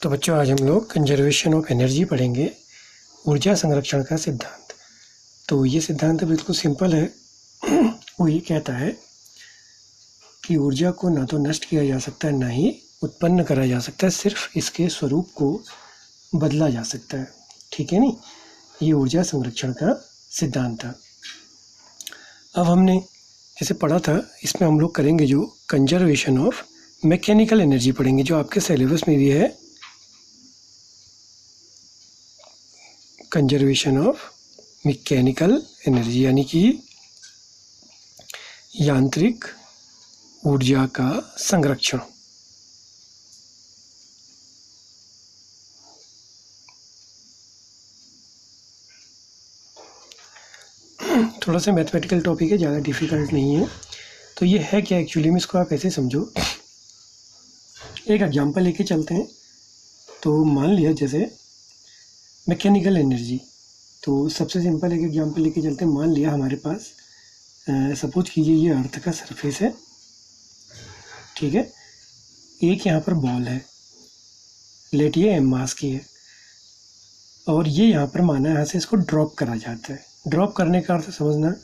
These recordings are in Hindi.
तो बच्चों आज हम लोग कंजर्वेशन ऑफ एनर्जी पढ़ेंगे, ऊर्जा संरक्षण का सिद्धांत। तो ये सिद्धांत बिल्कुल सिंपल है। वो ये कहता है कि ऊर्जा को ना तो नष्ट किया जा सकता है ना ही उत्पन्न करा जा सकता है, सिर्फ इसके स्वरूप को बदला जा सकता है। ठीक है नहीं, ये ऊर्जा संरक्षण का सिद्धांत था। अब हमने जैसे पढ़ा था, इसमें हम लोग करेंगे जो कंजर्वेशन ऑफ मैकेनिकल एनर्जी पढ़ेंगे, जो आपके सिलेबस में भी है, कंजर्वेशन ऑफ मैकेनिकल एनर्जी, यानी कि यांत्रिक ऊर्जा का संरक्षण। थोड़ा सा मैथमेटिकल टॉपिक है, ज़्यादा डिफिकल्ट नहीं है। तो ये है क्या एक्चुअली में, इसको आप ऐसे समझो। एक एग्जांपल लेके चलते हैं। तो मान लिया जैसे मैकेनिकल एनर्जी, तो सबसे सिंपल एक एग्जांपल लेके चलते हैं। मान लिया हमारे पास सपोज कीजिए ये अर्थ का सरफेस है, ठीक है। एक यहाँ पर बॉल है, लेट ये एम मास की है, और ये यहाँ पर माना यहाँ से इसको ड्रॉप करा जाता है। ड्रॉप करने का अर्थ समझना,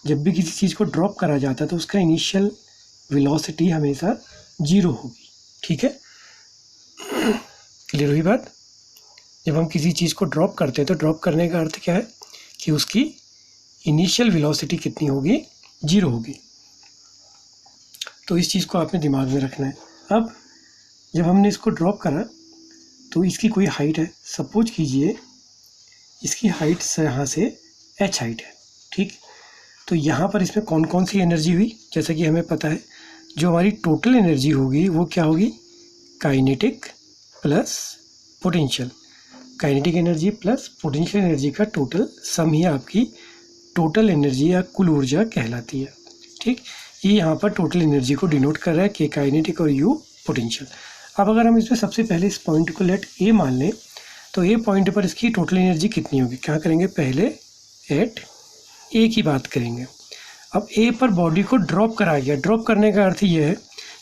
जब भी किसी चीज़ को ड्रॉप करा जाता है तो उसका इनिशियल वेलोसिटी हमेशा 0 होगी, ठीक है। क्लियर हुई बात। जब हम किसी चीज़ को ड्रॉप करते हैं तो ड्रॉप करने का अर्थ क्या है कि उसकी इनिशियल वेलोसिटी कितनी होगी, 0 होगी। तो इस चीज़ को आपने दिमाग में रखना है। अब जब हमने इसको ड्रॉप करा तो इसकी कोई हाइट है, सपोज कीजिए इसकी हाइट से यहाँ से h हाइट है, ठीक। तो यहाँ पर इसमें कौन कौन सी एनर्जी हुई, जैसा कि हमें पता है जो हमारी टोटल एनर्जी होगी वो क्या होगी, kinetic plus potential. Kinetic energy plus potential energy का टोटल सम ही आपकी टोटल एनर्जी या कुल ऊर्जा कहलाती है, ठीक। ये यहाँ पर टोटल एनर्जी को डिनोट कर रहा है, के काइनेटिक और यू पोटेंशियल। अब अगर हम इसमें सबसे पहले इस पॉइंट को लेट ए मान लें, तो ए पॉइंट पर इसकी टोटल एनर्जी कितनी होगी, क्या करेंगे, पहले एट ए की बात करेंगे। अब ए पर बॉडी को ड्रॉप करा गया। ड्रॉप करने का अर्थ ये है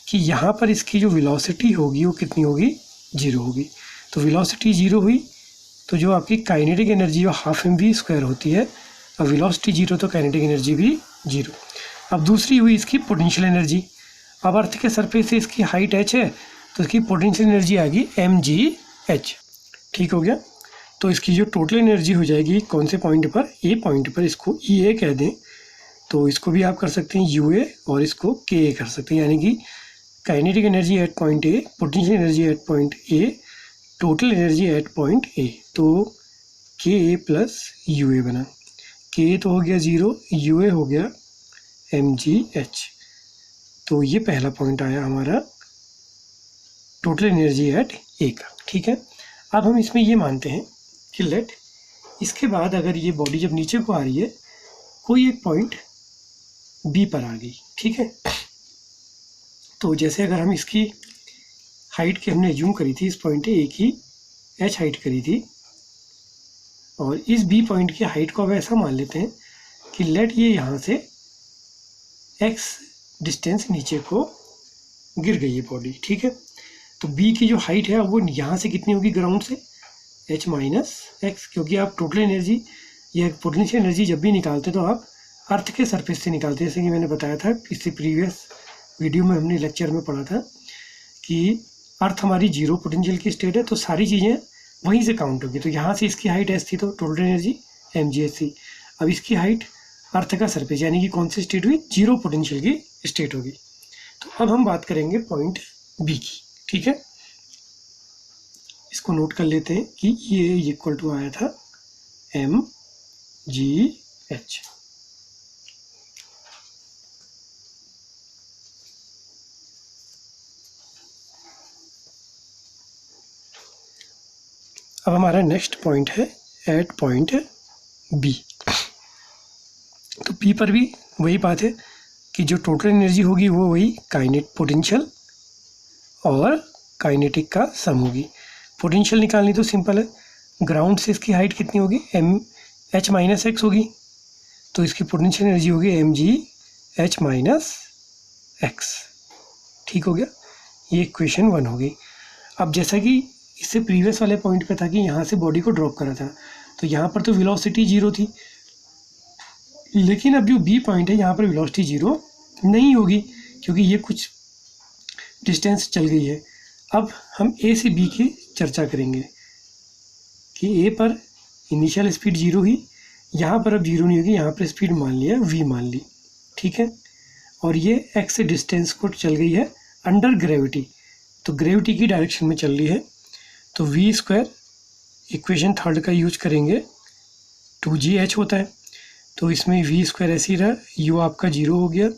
कि यहाँ पर इसकी जो वेलोसिटी होगी वो कितनी होगी, 0 होगी। तो वेलोसिटी 0 हुई तो जो आपकी काइनेटिक एनर्जी वो हाफ mv² होती है, और वेलोसिटी 0 तो काइनेटिक एनर्जी भी 0। अब दूसरी हुई इसकी पोटेंशियल एनर्जी। अब अर्थ के सरफेस से इसकी हाइट h है तो इसकी पोटेंशियल एनर्जी आएगी mgh, ठीक हो गया। तो इसकी जो टोटल एनर्जी हो जाएगी कौन से पॉइंट पर, ए पॉइंट पर, इसको EA कह दें तो इसको भी आप कर सकते हैं UA और इसको KA कर सकते हैं, यानी कि kinetic energy at point A, potential energy at point A, total energy at point A. तो KA प्लस UA बना। KA तो हो गया 0, UA हो गया mgh। तो ये पहला पॉइंट आया हमारा टोटल एनर्जी एट ए का, ठीक है। अब हम इसमें ये मानते हैं कि लेट इसके बाद अगर ये बॉडी जब नीचे को आ रही है, कोई एक पॉइंट बी पर आ गई, ठीक है। तो जैसे अगर हम इसकी हाइट की हमने एज्यूम करी थी, इस पॉइंट ए की h हाइट करी थी, और इस बी पॉइंट की हाइट को अब ऐसा मान लेते हैं कि लेट ये यहाँ से x डिस्टेंस नीचे को गिर गई है बॉडी, ठीक है। तो बी की जो हाइट है वो यहाँ से कितनी होगी, ग्राउंड से h माइनस एक्स, क्योंकि आप टोटल एनर्जी या पोटेंशियल एनर्जी जब भी निकालते तो आप अर्थ के सरफेस से निकालते हैं। जैसे कि मैंने बताया था इससे प्रीवियस वीडियो में, हमने लेक्चर में पढ़ा था कि अर्थ हमारी 0 पोटेंशियल की स्टेट है, तो सारी चीज़ें वहीं से काउंट होगी। तो यहाँ से इसकी हाइट h थी तो टोटल एनर्जी mgh थी। अब इसकी हाइट अर्थ का सरफेस यानी कि कौन सी स्टेट हुई, 0 पोटेंशियल की स्टेट होगी। तो अब हम बात करेंगे पॉइंट बी की, ठीक है। इसको नोट कर लेते हैं कि ये इक्वल टू आया था mgh। अब हमारा नेक्स्ट पॉइंट है एट पॉइंट बी। तो पी पर भी वही बात है कि जो टोटल एनर्जी होगी वो वही काइनेट पोटेंशियल और काइनेटिक का सम होगी। पोटेंशियल निकालनी तो सिंपल है, ग्राउंड से इसकी हाइट कितनी होगी, h माइनस एक्स होगी, तो इसकी पोटेंशियल एनर्जी होगी mgh माइनस एक्स, ठीक हो गया। ये इक्वेशन 1 होगी। अब जैसा कि इससे प्रीवियस वाले पॉइंट पे था कि यहाँ से बॉडी को ड्रॉप करा था, तो यहाँ पर तो वेलोसिटी 0 थी, लेकिन अब जो बी पॉइंट है यहाँ पर वेलोसिटी 0 नहीं होगी क्योंकि ये कुछ डिस्टेंस चल गई है। अब हम ए से बी की चर्चा करेंगे कि ए पर इनिशियल स्पीड 0 ही, यहाँ पर अब 0 नहीं होगी, यहाँ पर स्पीड मान लिया v मान ली, ठीक है। और ये x से डिस्टेंस को चल गई है अंडर ग्रेविटी, तो ग्रेविटी की डायरेक्शन में चल रही है, तो v स्क्वायर इक्वेशन थर्ड का यूज करेंगे, 2gh होता है, तो इसमें v स्क्वायर ऐसे ही रहा, u आपका 0 हो गया,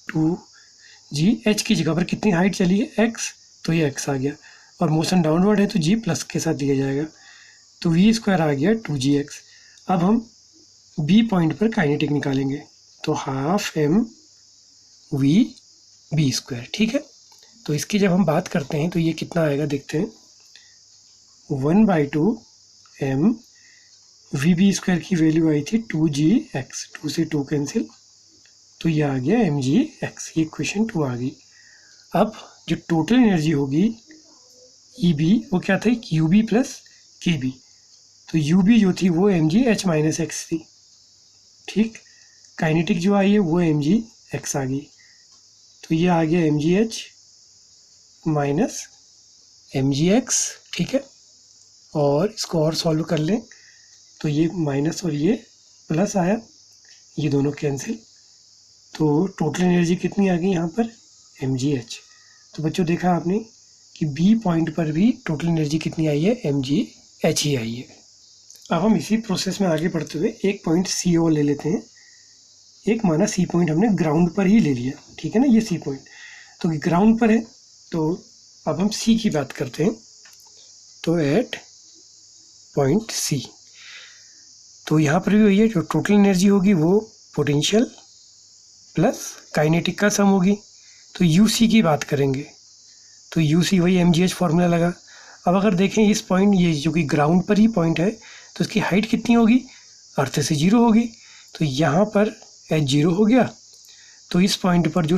2g, h की जगह पर कितनी हाइट चली है x, तो ये x आ गया, और मोशन डाउनवर्ड है तो g प्लस के साथ दिया जाएगा, तो v स्क्वायर आ गया 2gx। अब हम b पॉइंट पर काइनेटिक निकालेंगे, तो half m v b square, ठीक है। तो इसकी जब हम बात करते हैं तो ये कितना आएगा देखते हैं, 1/2 m v b स्क्वायर की वैल्यू आई थी 2gx, 2 से 2 कैंसिल, तो ये आ गया mgx, ये इक्वेशन 2 आ गई। अब जो टोटल एनर्जी होगी EB वो क्या था, UB प्लस KB, तो UB जो थी वो mgh माइनस x थी, ठीक। काइनेटिक जो आई है वो mgx आ गई, तो ये आ गया mgh माइनस mgx, ठीक है। और इसको और सॉल्व कर लें तो ये माइनस और ये प्लस आया, ये दोनों कैंसिल, तो टोटल एनर्जी कितनी आ गई यहाँ पर mgh। तो बच्चों देखा आपने कि बी पॉइंट पर भी टोटल एनर्जी कितनी आई है, mgh ही आई है। अब हम इसी प्रोसेस में आगे बढ़ते हुए एक पॉइंट सी और ले लेते हैं। एक माना सी पॉइंट हमने ग्राउंड पर ही ले लिया, ठीक है ना, ये सी पॉइंट तो ग्राउंड पर है, तो अब हम सी की बात करते हैं, तो एट पॉइंट सी, तो यहाँ पर भी वही है, जो टोटल एनर्जी होगी वो पोटेंशियल प्लस काइनेटिक का सम होगी, तो यूसी की बात करेंगे, तो यूसी वही mgh फॉर्मूला लगा। अब अगर देखें इस पॉइंट, ये जो कि ग्राउंड पर ही पॉइंट है, तो इसकी हाइट कितनी होगी, अर्थ से 0 होगी, तो यहाँ पर h 0 हो गया, तो इस पॉइंट पर जो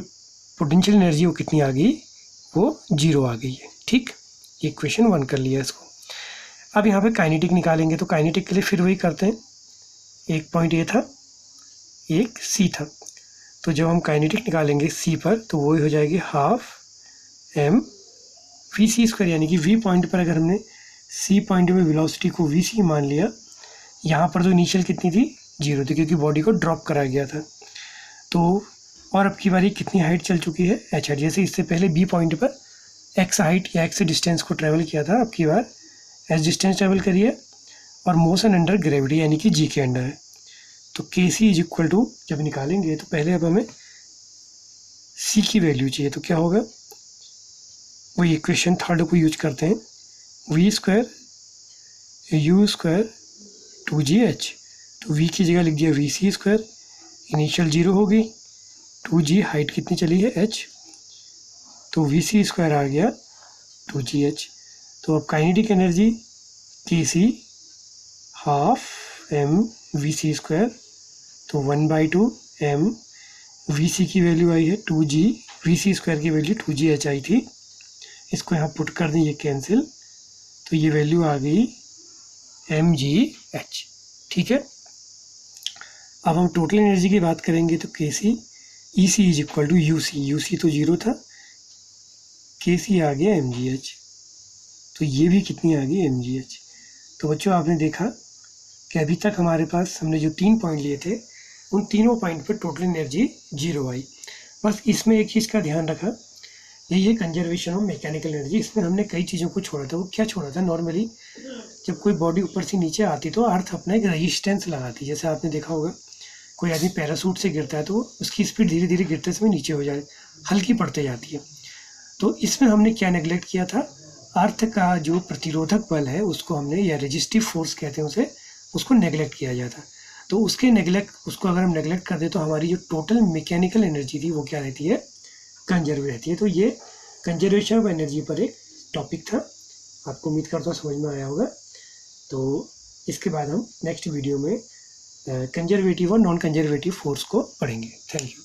पोटेंशियल एनर्जी वो कितनी आ गई, वो 0 आ गई है, ठीक। ये इक्वेशन 1 कर लिया इसको। अब यहाँ पे काइनेटिक निकालेंगे, तो काइनेटिक के लिए फिर वही करते हैं, एक पॉइंट ए था, एक सी था, तो जब हम काइनेटिक निकालेंगे सी पर तो वही हो जाएगी half m V C square, यानी कि वी पॉइंट पर अगर हमने सी पॉइंट में वेलोसिटी को वी सी मान लिया, यहाँ पर तो इनिशियल कितनी थी, 0 थी क्योंकि बॉडी को ड्रॉप कराया गया था, तो और अब की बारी कितनी हाइट चल चुकी है, h हाइट, जैसे इससे पहले बी पॉइंट पर x हाइट या x डिस्टेंस को ट्रैवल किया था, अब की बार h डिस्टेंस ट्रैवल करिए और मोशन अंडर ग्रेविटी यानी कि g के अंडर है, तो K C is equal to जब निकालेंगे तो पहले अब हमें सी की वैल्यू चाहिए, तो क्या होगा, वही इक्वेशन थर्ड को यूज करते हैं, we square you square 2gh, तो v की जगह लिख दिया वी सी स्क्वायर, इनिशियल 0 हो गई, 2g हाइट कितनी चली है h, तो वी सी स्क्वायर आ गया 2gh। तो अब काइनेटिक एनर्जी के C half m V C square, तो 1/2 m वी सी की वैल्यू आई है 2g, वी सी स्क्वायर की वैल्यू 2gh आई थी, इसको यहाँ पुट कर दें, ये कैंसिल, तो ये वैल्यू आ गई mgh, ठीक है। अब हम टोटल एनर्जी की बात करेंगे, तो K C E C is equal to U C, U C तो 0 था, के सी आ गया mgh, तो ये भी कितनी आ गई mgh। तो बच्चों आपने देखा कि अभी तक हमारे पास हमने जो 3 पॉइंट लिए थे, उन तीनों पॉइंट पर टोटल एनर्जी 0 आई, बस इसमें एक चीज़ का ध्यान रखा, यही है कंजर्वेशन ऑफ मैकेनिकल एनर्जी। इसमें हमने कई चीज़ों को छोड़ा था, वो क्या छोड़ा था, नॉर्मली जब कोई बॉडी ऊपर से नीचे आती तो अर्थ अपना एक रेजिस्टेंस लगाती, जैसे आपने देखा होगा कोई आदमी पैरासूट से गिरता है तो उसकी स्पीड धीरे धीरे गिरते समय नीचे हो जाए, हल्की पड़ते जाती है, तो इसमें हमने क्या नेगलेक्ट किया था, अर्थ का जो प्रतिरोधक बल है उसको हमने, या रेजिस्टिव फोर्स कहते हैं उसे, उसको नेगलेक्ट किया जाता, तो उसको अगर हम नेगलेक्ट कर दें तो हमारी जो टोटल मैकेनिकल एनर्जी थी वो क्या रहती है, कंजर्व रहती है। तो ये कंजर्वेशन ऑफ एनर्जी पर एक टॉपिक था, आपको उम्मीद करता हूँ समझ में आया होगा। तो इसके बाद हम नेक्स्ट वीडियो में कंजर्वेटिव और नॉन कंजर्वेटिव फोर्स को पढ़ेंगे। Thank you.